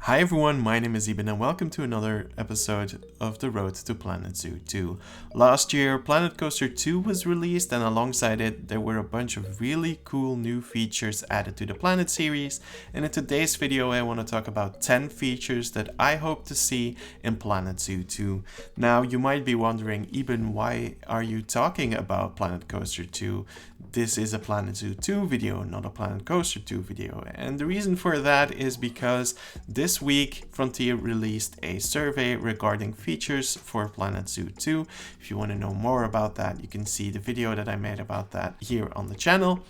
Hi everyone, my name is Iben and welcome to another episode of The Road to Planet Zoo 2. Last year, Planet Coaster 2 was released, and alongside it, there were a bunch of really cool new features added to the Planet series. And in today's video, I want to talk about 10 features that I hope to see in Planet Zoo 2. Now, you might be wondering, Iben, why are you talking about Planet Coaster 2? This is a Planet Zoo 2 video, not a Planet Coaster 2 video. And the reason for that is because this week, Frontier released a survey regarding features for Planet Zoo 2. If you want to know more about that, you can see the video that I made about that here on the channel.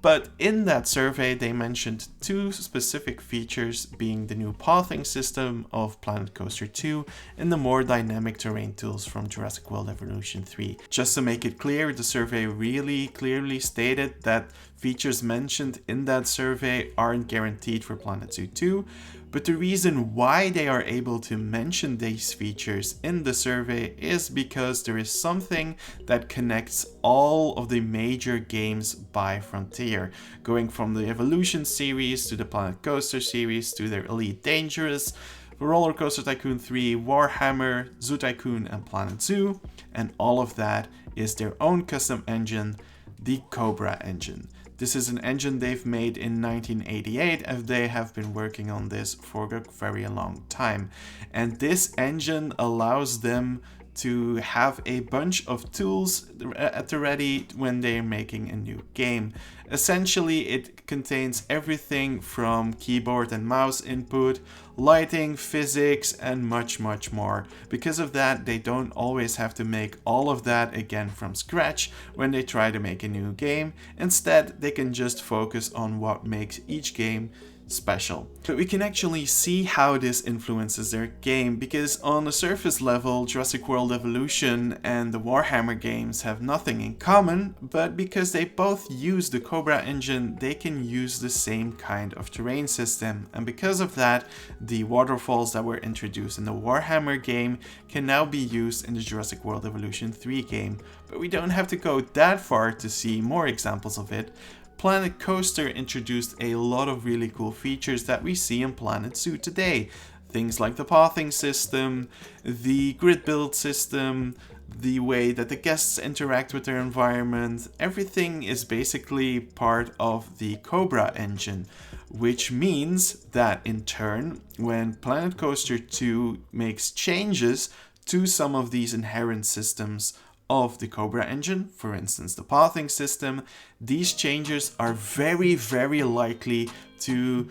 But in that survey, they mentioned two specific features, being the new pathing system of Planet Coaster 2 and the more dynamic terrain tools from Jurassic World Evolution 3. Just to make it clear, the survey really clearly stated that features mentioned in that survey aren't guaranteed for Planet Zoo 2. But the reason why they are able to mention these features in the survey is because there is something that connects all of the major games by Frontier, going from the Evolution series to the Planet Coaster series to their Elite Dangerous, Roller Coaster Tycoon 3, Warhammer, Zoo Tycoon, and Planet Zoo, and all of that is their own custom engine, the Cobra engine. This is an engine they've made in 1988, and they have been working on this for a very long time. And this engine allows them to have a bunch of tools at the ready when they're making a new game. Essentially, it contains everything from keyboard and mouse input, lighting, physics, and much more. Because of that, they don't always have to make all of that again from scratch when they try to make a new game. Instead, they can just focus on what makes each game special. But we can actually see how this influences their game, because on the surface level, Jurassic World Evolution and the Warhammer games have nothing in common, but because they both use the Cobra engine, they can use the same kind of terrain system, and because of that, the waterfalls that were introduced in the Warhammer game can now be used in the Jurassic World Evolution 3 game. But we don't have to go that far to see more examples of it. Planet Coaster introduced a lot of really cool features that we see in Planet Zoo today. Things like the pathing system, the grid build system, the way that the guests interact with their environment. Everything is basically part of the Cobra engine, which means that in turn, when Planet Coaster 2 makes changes to some of these inherent systems of the Cobra engine, for instance the pathing system, these changes are very likely to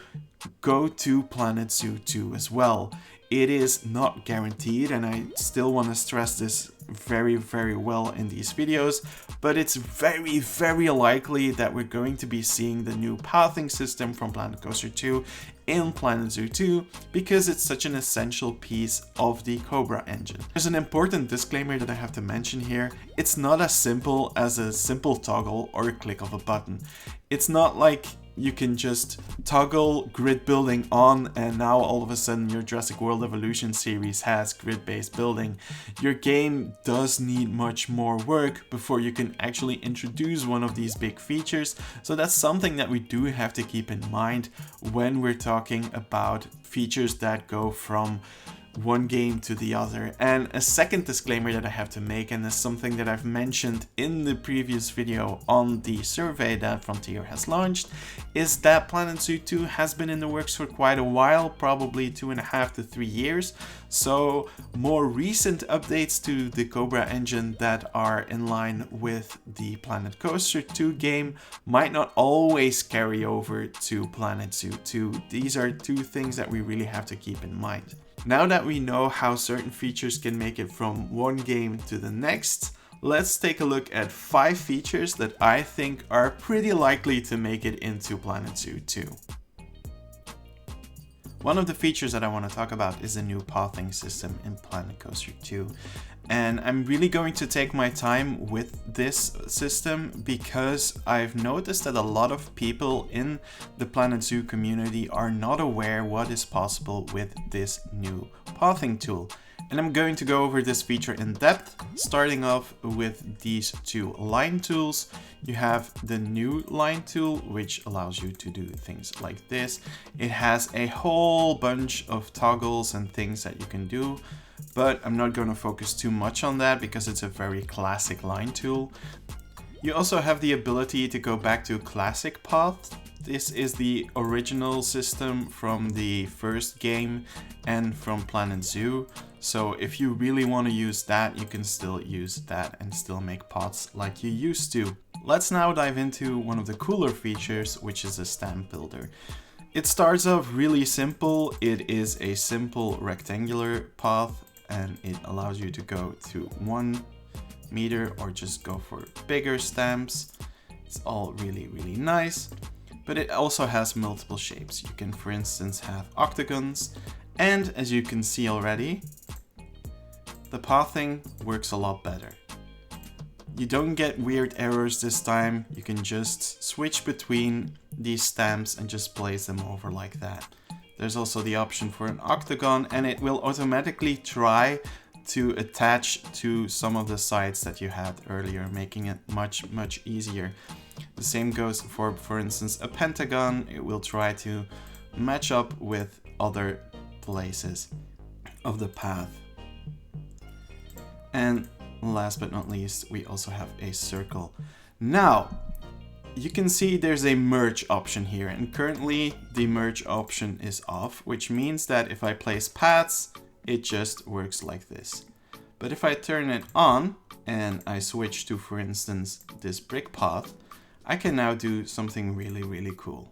go to Planet Zoo 2 as well. It is not guaranteed, and I still want to stress this very well in these videos, but it's very likely that we're going to be seeing the new pathing system from Planet Coaster 2 in Planet Zoo 2 because it's such an essential piece of the Cobra engine. There's an important disclaimer that I have to mention here. It's not as simple as a simple toggle or a click of a button. It's not like you can just toggle grid building on and now all of a sudden your Jurassic World Evolution series has grid-based building. Your game does need much more work before you can actually introduce one of these big features. So that's something that we do have to keep in mind when we're talking about features that go from one game to the other. And a second disclaimer that I have to make, and is something that I've mentioned in the previous video on the survey that Frontier has launched, is that Planet Zoo 2 has been in the works for quite a while, probably 2.5 to 3 years. So more recent updates to the Cobra engine that are in line with the Planet Coaster 2 game might not always carry over to Planet Zoo 2. These are two things that we really have to keep in mind. Now that we know how certain features can make it from one game to the next, let's take a look at 5 features that I think are pretty likely to make it into Planet Zoo 2. One of the features that I want to talk about is the new pathing system in Planet Coaster 2. And I'm really going to take my time with this system because I've noticed that a lot of people in the Planet Zoo community are not aware what is possible with this new pathing tool. And I'm going to go over this feature in depth, starting off with these two line tools. You have the new line tool, which allows you to do things like this. It has a whole bunch of toggles and things that you can do, but I'm not going to focus too much on that because it's a very classic line tool. You also have the ability to go back to classic path. This is the original system from the first game and from Planet Zoo. So if you really want to use that, you can still use that and still make paths like you used to. Let's now dive into one of the cooler features, which is a stamp builder. It starts off really simple. It is a simple rectangular path and it allows you to go to 1 meter or just go for bigger stamps. It's all really, really nice. But it also has multiple shapes. You can, for instance, have octagons. And as you can see already, the pathing works a lot better. You don't get weird errors this time. You can just switch between these stamps and just place them over like that. There's also the option for an octagon, and it will automatically try to attach to some of the sides that you had earlier, making it much, much easier. The same goes for instance, a pentagon. It will try to match up with other places of the path. And last but not least, we also have a circle. Now, you can see there's a merge option here, and currently the merge option is off, which means that if I place paths, it just works like this. But if I turn it on and I switch to, for instance, this brick path, I can now do something really, really cool.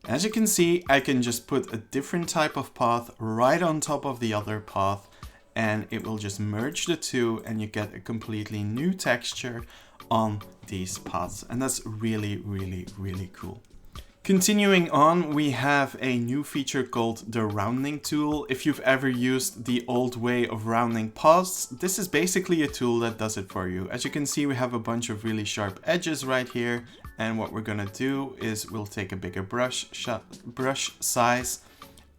As you can see, I can just put a different type of path right on top of the other path, and it will just merge the two and you get a completely new texture on these paths. And that's really, really, really cool. Continuing on, we have a new feature called the rounding tool. If you've ever used the old way of rounding paths, this is basically a tool that does it for you. As you can see, we have a bunch of really sharp edges right here. And what we're gonna do is we'll take a bigger brush size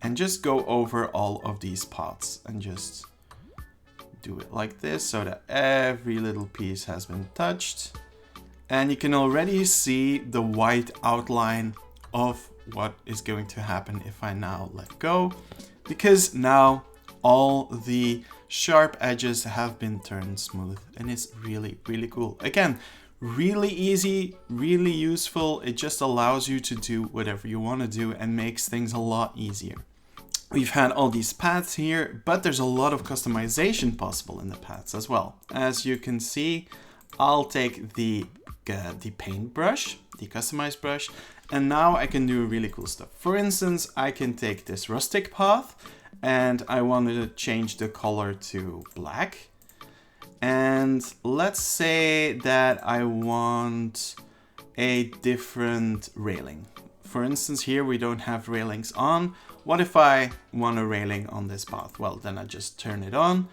and just go over all of these paths and just do it like this so that every little piece has been touched. And you can already see the white outline of what is going to happen if I now let go, because now all the sharp edges have been turned smooth, and it's really, really cool. Again, really easy, really useful. It just allows you to do whatever you want to do and makes things a lot easier. We've had all these paths here, but there's a lot of customization possible in the paths as well. As you can see, I'll take the paintbrush, the customized brush, and now I can do really cool stuff. For instance, I can take this rustic path and I wanted to change the color to black. And let's say that I want a different railing. For instance, here we don't have railings on. What if I want a railing on this path? Well, then I just turn it on.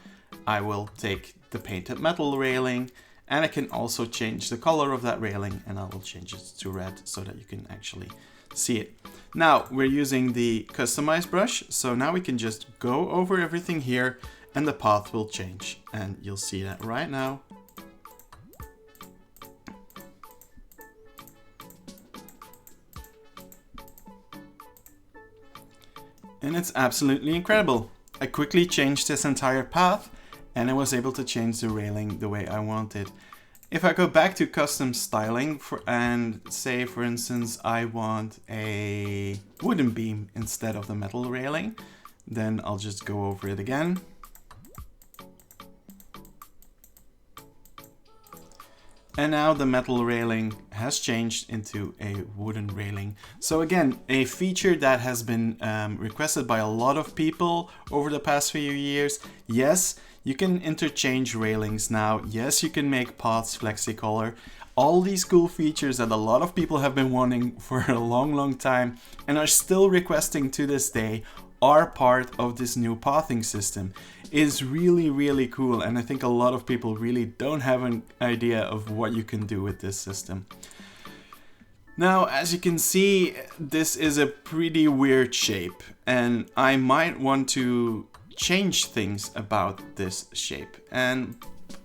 I will take the painted metal railing, and I can also change the color of that railing, and I will change it to red so that you can actually see it. Now we're using the customized brush, so now we can just go over everything here and the path will change, and you'll see that right now. And it's absolutely incredible. I quickly changed this entire path and I was able to change the railing the way I wanted. If I go back to custom styling and say, for instance, I want a wooden beam instead of the metal railing, then I'll just go over it again. And now the metal railing has changed into a wooden railing. So again, a feature that has been requested by a lot of people over the past few years. Yes, you can interchange railings now. Yes, you can make paths flexicolor. All these cool features that a lot of people have been wanting for a long, long time and are still requesting to this day are part of this new pathing system is really, really cool. And I think a lot of people really don't have an idea of what you can do with this system. Now, as you can see, this is a pretty weird shape, and I might want to change things about this shape. And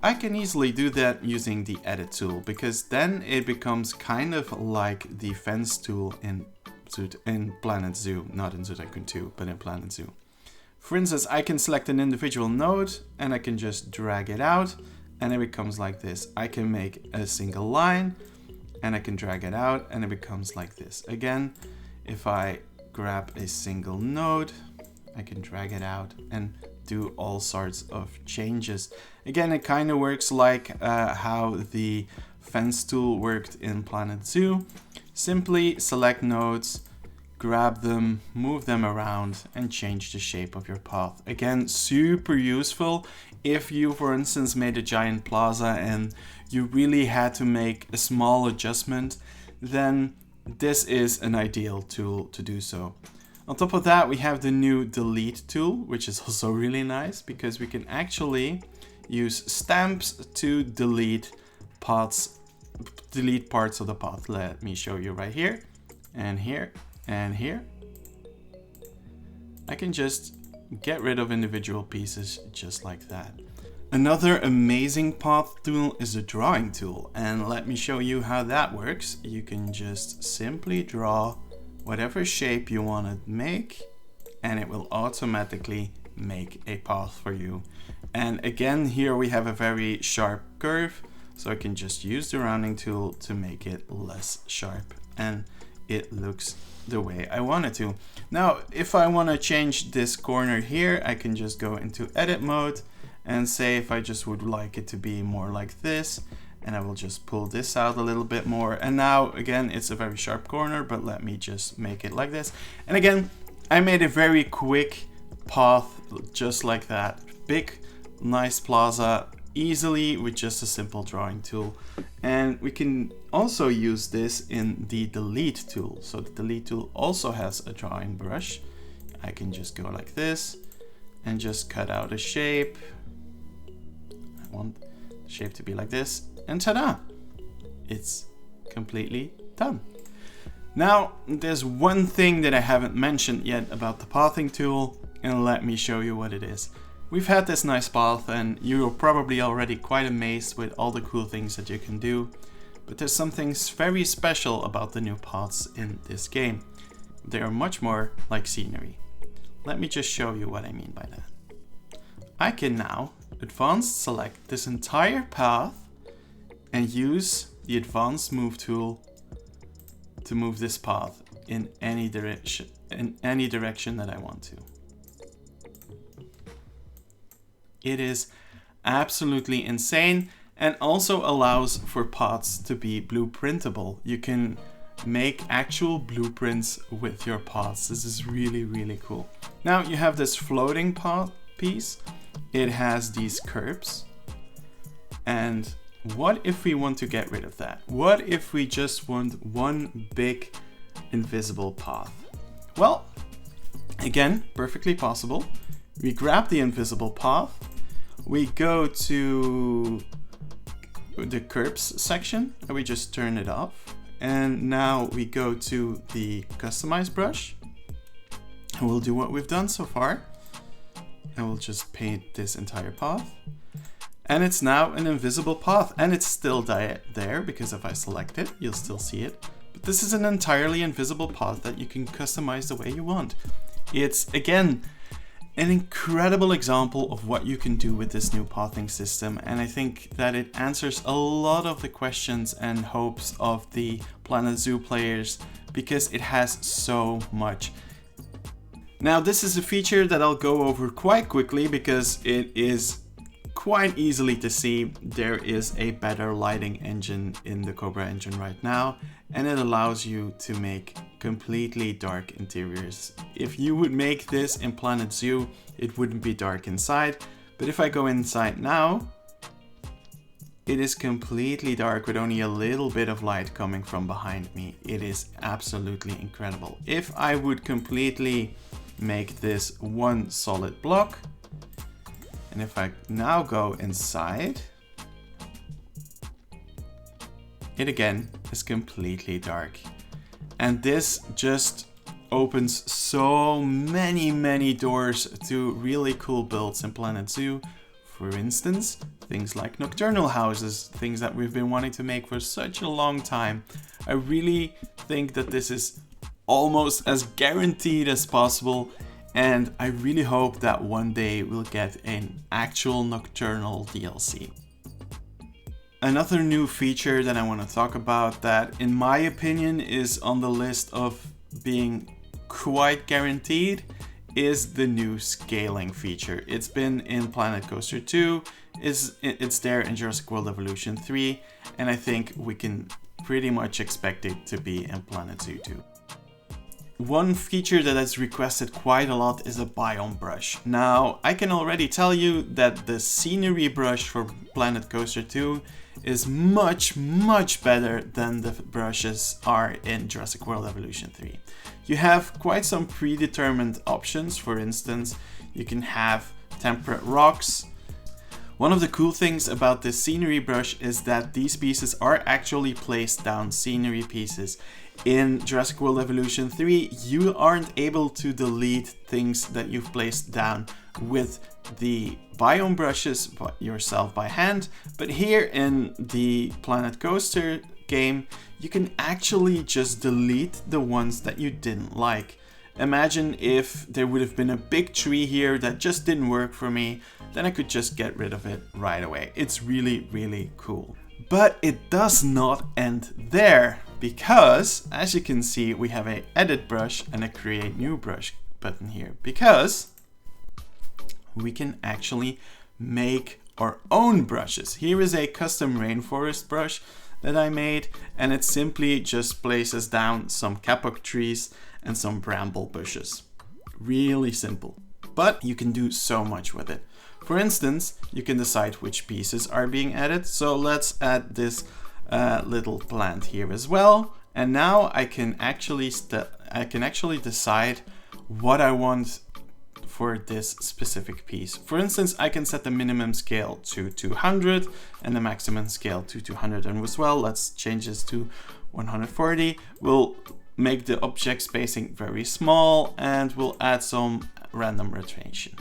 I can easily do that using the edit tool, because then it becomes kind of like the fence tool in Planet Zoo, not in Zwed 2, but in Planet Zoo. For instance, I can select an individual node and I can just drag it out and it becomes like this. I can make a single line and I can drag it out and it becomes like this. Again, if I grab a single node, I can drag it out and do all sorts of changes. Again, it kind of works like how the fence tool worked in Planet Zoo. Simply select nodes, grab them, move them around, and change the shape of your path. Again, super useful if you, for instance, made a giant plaza and you really had to make a small adjustment, then this is an ideal tool to do so. On top of that, we have the new delete tool, which is also really nice because we can actually use stamps to delete paths, delete parts of the path. Let me show you right here and here and here. I can just get rid of individual pieces just like that. Another amazing path tool is the drawing tool, and let me show you how that works. You can just simply draw whatever shape you want to make and it will automatically make a path for you. And again, here we have a very sharp curve, so I can just use the rounding tool to make it less sharp and it looks the way I want it to. Now, if I want to change this corner here, I can just go into edit mode and say if I just would like it to be more like this, and I will just pull this out a little bit more. And now again, it's a very sharp corner, but let me just make it like this. And again, I made a very quick path just like that. Big, nice plaza, easily with just a simple drawing tool. And we can also use this in the delete tool. So the delete tool also has a drawing brush. I can just go like this and just cut out a shape. I want the shape to be like this. And ta-da! It's completely done. Now, there's one thing that I haven't mentioned yet about the pathing tool, and let me show you what it is. We've had this nice path, and you're probably already quite amazed with all the cool things that you can do, but there's something very special about the new paths in this game. They are much more like scenery. Let me just show you what I mean by that. I can now advanced select this entire path and use the advanced move tool to move this path in any direction that I want to. It is absolutely insane and also allows for paths to be blueprintable. You can make actual blueprints with your paths. This is really, really cool. Now you have this floating path piece. It has these curves, and what if we want to get rid of that? What if we just want one big invisible path? Well, again, perfectly possible. We grab the invisible path, we go to the curves section and we just turn it off. And now we go to the customize brush and we'll do what we've done so far. And we'll just paint this entire path. And it's now an invisible path, and it's still there because if I select it, you'll still see it. But this is an entirely invisible path that you can customize the way you want. It's, again, an incredible example of what you can do with this new pathing system, and I think that it answers a lot of the questions and hopes of the Planet Zoo players because it has so much. Now, this is a feature that I'll go over quite quickly because it is quite easily to see. There is a better lighting engine in the Cobra engine right now, and it allows you to make completely dark interiors. If you would make this in Planet Zoo, it wouldn't be dark inside, but if I go inside now, it is completely dark with only a little bit of light coming from behind me. It is absolutely incredible. If I would completely make this one solid block. And if I now go inside, it again is completely dark. And this just opens so many doors to really cool builds in Planet Zoo. For instance, things like nocturnal houses, things that we've been wanting to make for such a long time. I really think that this is almost as guaranteed as possible, and I really hope that one day we'll get an actual nocturnal DLC. Another new feature that I want to talk about that, in my opinion, is on the list of being quite guaranteed is the new scaling feature. It's been in Planet Coaster 2, it's there in Jurassic World Evolution 3, and I think we can pretty much expect it to be in Planet Zoo 2. One feature that is requested quite a lot is a biome brush. Now, I can already tell you that the scenery brush for Planet Coaster 2 is much better than the brushes are in Jurassic World Evolution 3. You have quite some predetermined options. For instance, you can have temperate rocks. One of the cool things about this scenery brush is that these pieces are actually placed down scenery pieces. In Jurassic World Evolution 3, you aren't able to delete things that you've placed down with the biome brushes yourself by hand, but here in the Planet Coaster game, you can actually just delete the ones that you didn't like. Imagine if there would have been a big tree here that just didn't work for me, then I could just get rid of it right away. It's really cool. But it does not end there, because as you can see, we have a edit brush and a create new brush button here, because we can actually make our own brushes. Here is a custom rainforest brush that I made, and it simply just places down some kapok trees and some bramble bushes. Really simple, but you can do so much with it. For instance, you can decide which pieces are being added. So let's add this little plant here as well. And now I can actually decide what I want for this specific piece. For instance, I can set the minimum scale to 200 and the maximum scale to 200 and as well. Let's change this to 140. We'll make the object spacing very small and we'll add some random rotation.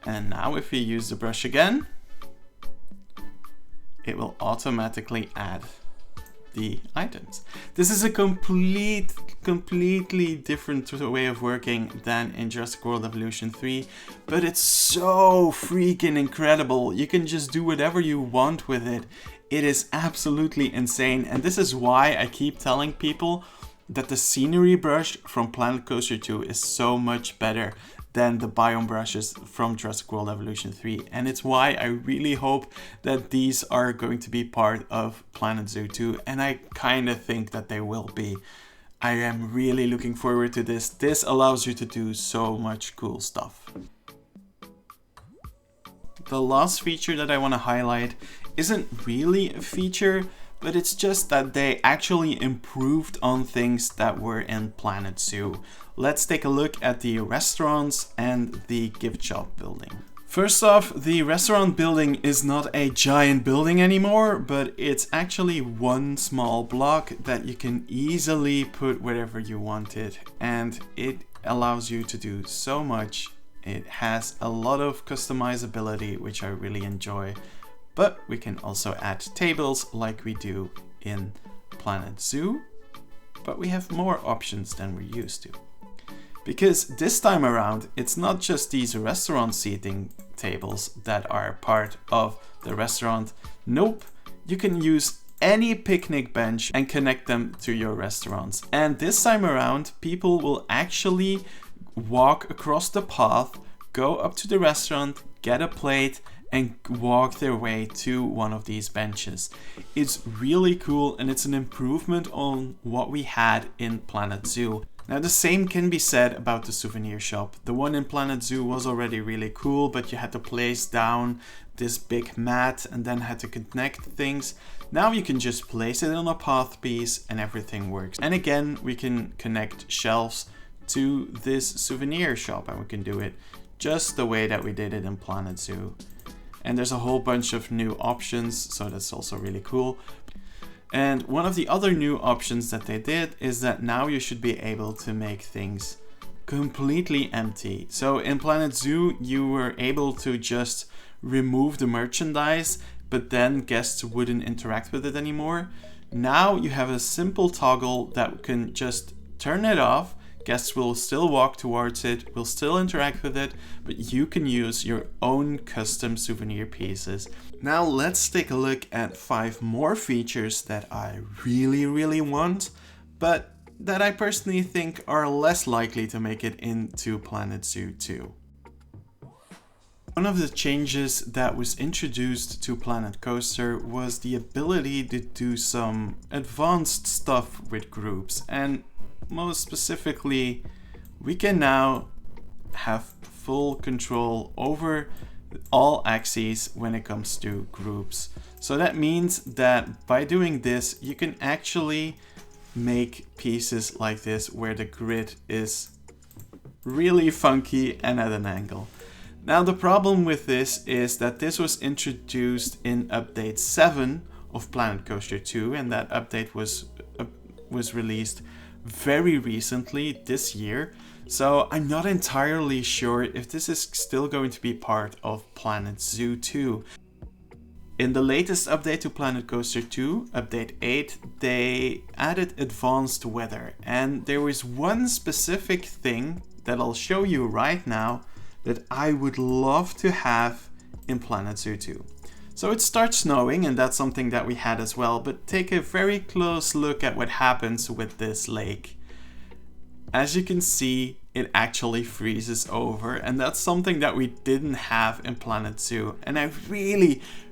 And now if we use the brush again, it will automatically add the items. This is a completely different way of working than in Jurassic World Evolution 3, but it's so freaking incredible. You can just do whatever you want with it. It is absolutely insane, and this is why I keep telling people that the scenery brush from Planet Coaster 2 is so much better than the biome brushes from Jurassic World Evolution 3. And it's why I really hope that these are going to be part of Planet Zoo 2. And I kind of think that they will be. I am really looking forward to this. This allows you to do so much cool stuff. The last feature that I want to highlight isn't really a feature, but it's just that they actually improved on things that were in Planet Zoo. Let's take a look at the restaurants and the gift shop building. First off, the restaurant building is not a giant building anymore, but it's actually one small block that you can easily put wherever you want it. And it allows you to do so much. It has a lot of customizability, which I really enjoy. But we can also add tables like we do in Planet Zoo, but we have more options than we're used to. Because this time around, it's not just these restaurant seating tables that are part of the restaurant. Nope, you can use any picnic bench and connect them to your restaurants. And this time around, people will actually walk across the path, go up to the restaurant, get a plate, and walk their way to one of these benches. It's really cool, and it's an improvement on what we had in Planet Zoo. Now the same can be said about the souvenir shop. The one in Planet Zoo was already really cool, but you had to place down this big mat and then had to connect things. Now you can just place it on a path piece and everything works. And again, we can connect shelves to this souvenir shop, and we can do it just the way that we did it in Planet Zoo. And there's a whole bunch of new options, so that's also really cool. And one of the other new options that they did is that now you should be able to make things completely empty. So in Planet Zoo, you were able to just remove the merchandise, but then guests wouldn't interact with it anymore. Now you have a simple toggle that can just turn it off. Guests will still walk towards it, will still interact with it, but you can use your own custom souvenir pieces. Now let's take a look at 5 more features that I really want, but that I personally think are less likely to make it into Planet Zoo 2. One of the changes that was introduced to Planet Coaster was the ability to do some advanced stuff with groups, and most specifically, we can now have full control over all axes when it comes to groups. So that means that by doing this, you can actually make pieces like this where the grid is really funky and at an angle. Now the problem with this is that this was introduced in update 7 of Planet Coaster 2, and that update was released very recently this year. So I'm not entirely sure if this is still going to be part of Planet Zoo 2. In the latest update to Planet Coaster 2, update 8, they added advanced weather, and there was one specific thing that I'll show you right now that I would love to have in Planet Zoo 2. So it starts snowing, and that's something that we had as well, but take a very close look at what happens with this lake. As you can see, it actually freezes over, and that's something that we didn't have in Planet Zoo. And I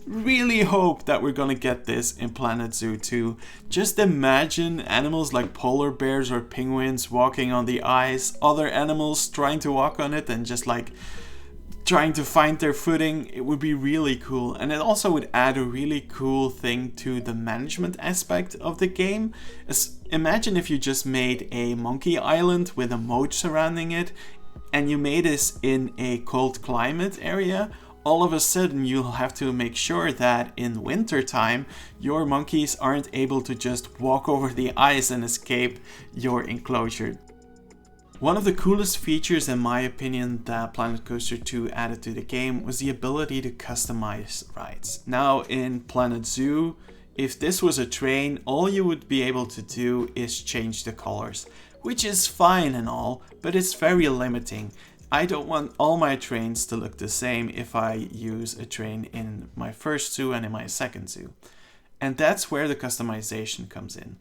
really hope that we're gonna get this in Planet Zoo 2. Just imagine animals like polar bears or penguins walking on the ice, other animals trying to walk on it and just like trying to find their footing. It would be really cool, and it also would add a really cool thing to the management aspect of the game. Imagine if you just made a monkey island with a moat surrounding it, and you made this in a cold climate area. All of a sudden you'll have to make sure that in winter time your monkeys aren't able to just walk over the ice and escape your enclosure. One of the coolest features, in my opinion, that Planet Coaster 2 added to the game was the ability to customize rides. Now in Planet Zoo, if this was a train, all you would be able to do is change the colors, which is fine and all, but it's very limiting. I don't want all my trains to look the same if I use a train in my first zoo and in my second zoo. And that's where the customization comes in.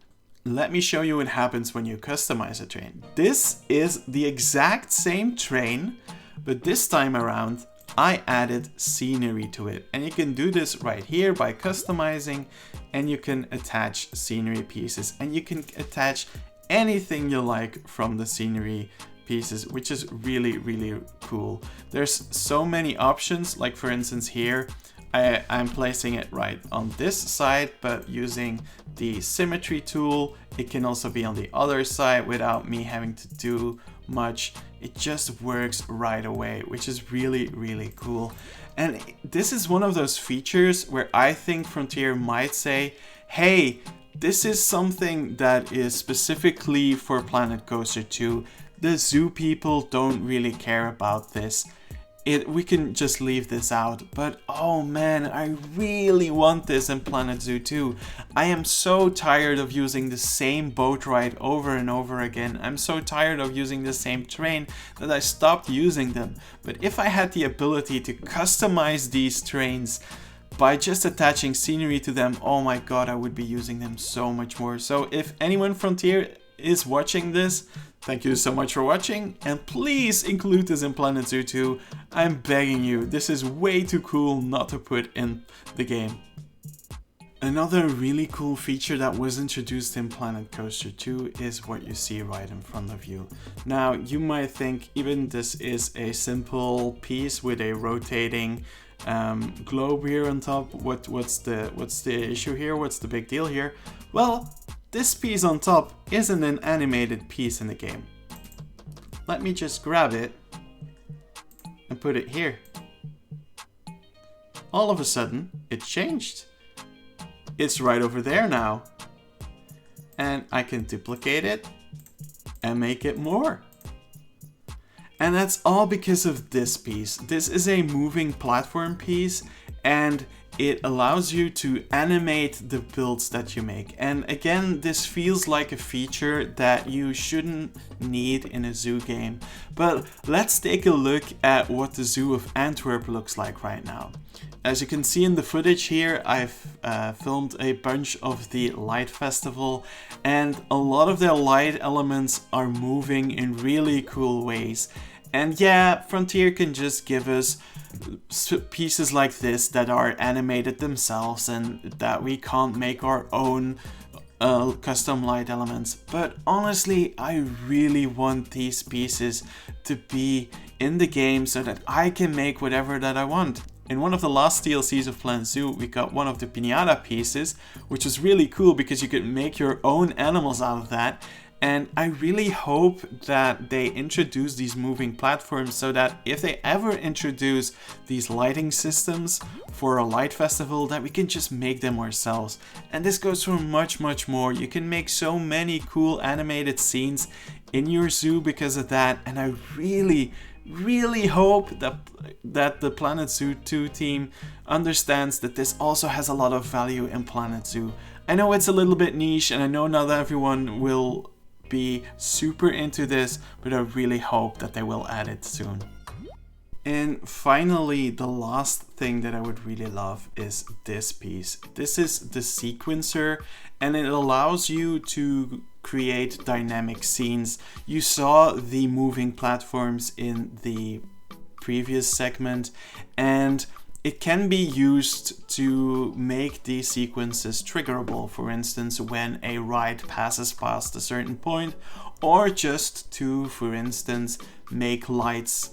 Let me show you what happens when you customize a train. This is the exact same train, but this time around I added scenery to it. And you can do this right here by customizing, and you can attach scenery pieces, and you can attach anything you like from the scenery pieces, which is really cool. There's so many options, like for instance here, I'm placing it right on this side, but using the symmetry tool. It can also be on the other side without me having to do much. It just works right away, which is really cool. And this is one of those features where I think Frontier might say, hey, this is something that is specifically for Planet Coaster 2. The zoo people don't really care about this. We can just leave this out, but oh man, I really want this in Planet Zoo 2. I am so tired of using the same boat ride over and over again. I'm so tired of using the same train that I stopped using them. But if I had the ability to customize these trains by just attaching scenery to them, oh my god, I would be using them so much more. So if anyone Frontier is watching this, thank you so much for watching, and please include this in Planet Zoo 2. I'm begging you, this is way too cool not to put in the game. Another really cool feature that was introduced in Planet Coaster 2 is what you see right in front of you. Now, you might think even this is a simple piece with a rotating globe here on top. What's the issue here? What's the big deal here? Well, this piece on top isn't an animated piece in the game. let me just grab it and put it here. All of a sudden, it changed. It's right over there now. And I can duplicate it and make it more. And that's all because of this piece. This is a moving platform piece, and it allows you to animate the builds that you make. And again, this feels like a feature that you shouldn't need in a zoo game. But let's take a look at what the Zoo of Antwerp looks like right now. As you can see in the footage here, I've filmed a bunch of the light festival, and a lot of their light elements are moving in really cool ways. And yeah, Frontier can just give us pieces like this that are animated themselves and that we can't make our own custom light elements. But honestly, I really want these pieces to be in the game so that I can make whatever that I want. In one of the last DLCs of Planet Zoo, we got one of the piñata pieces, which was really cool because you could make your own animals out of that. And I really hope that they introduce these moving platforms so that if they ever introduce these lighting systems for a light festival, that we can just make them ourselves. And this goes for much, much more. You can make so many cool animated scenes in your zoo because of that. And I really hope that the Planet Zoo 2 team understands that this also has a lot of value in Planet Zoo. I know it's a little bit niche, and I know not everyone will be super into this, but I really hope that they will add it soon. And finally, the last thing that I would really love is this piece. This is the sequencer, and it allows you to create dynamic scenes. You saw the moving platforms in the previous segment, and it can be used to make these sequences triggerable, for instance, when a ride passes past a certain point, or just to, for instance, make lights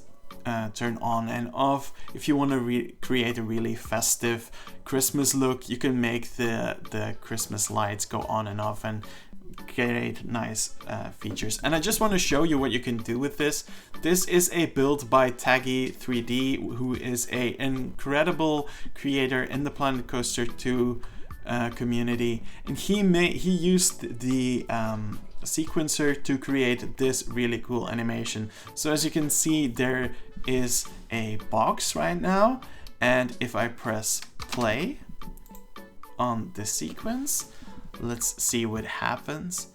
turn on and off. If you want to create a really festive Christmas look, you can make the Christmas lights go on and off and create nice features. And I just want to show you what you can do with this. This is a build by Taggy3D, who is an incredible creator in the Planet Coaster 2 community, and he used the sequencer to create this really cool animation. So as you can see, there is a box right now, and if I press play on the sequence, let's see what happens.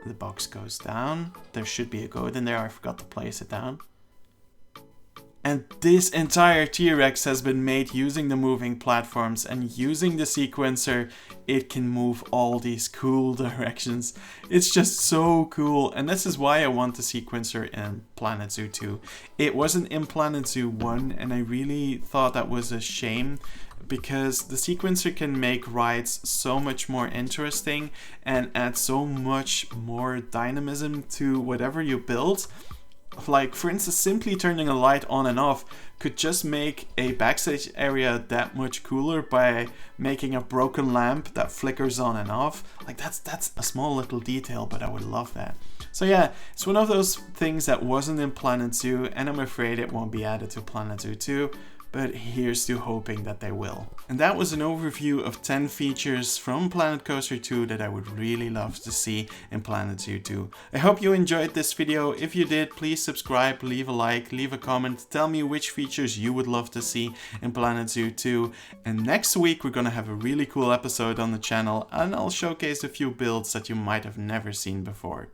The box goes down. There should be a goat in there. I forgot to place it down. And this entire T-Rex has been made using the moving platforms, and using the sequencer, it can move all these cool directions. It's just so cool, and this is why I want the sequencer in Planet Zoo 2. It wasn't in Planet Zoo 1, and I really thought that was a shame, because the sequencer can make rides so much more interesting and add so much more dynamism to whatever you build. Like, for instance, simply turning a light on and off could just make a backstage area that much cooler by making a broken lamp that flickers on and off. Like, that's a small little detail, but I would love that. So yeah, it's one of those things that wasn't in Planet Zoo, and I'm afraid it won't be added to Planet Zoo 2. But here's to hoping that they will. And that was an overview of 10 features from Planet Coaster 2 that I would really love to see in Planet Zoo 2. I hope you enjoyed this video. If you did, please subscribe, leave a like, leave a comment, tell me which features you would love to see in Planet Zoo 2. And next week we're gonna have a really cool episode on the channel, and I'll showcase a few builds that you might have never seen before.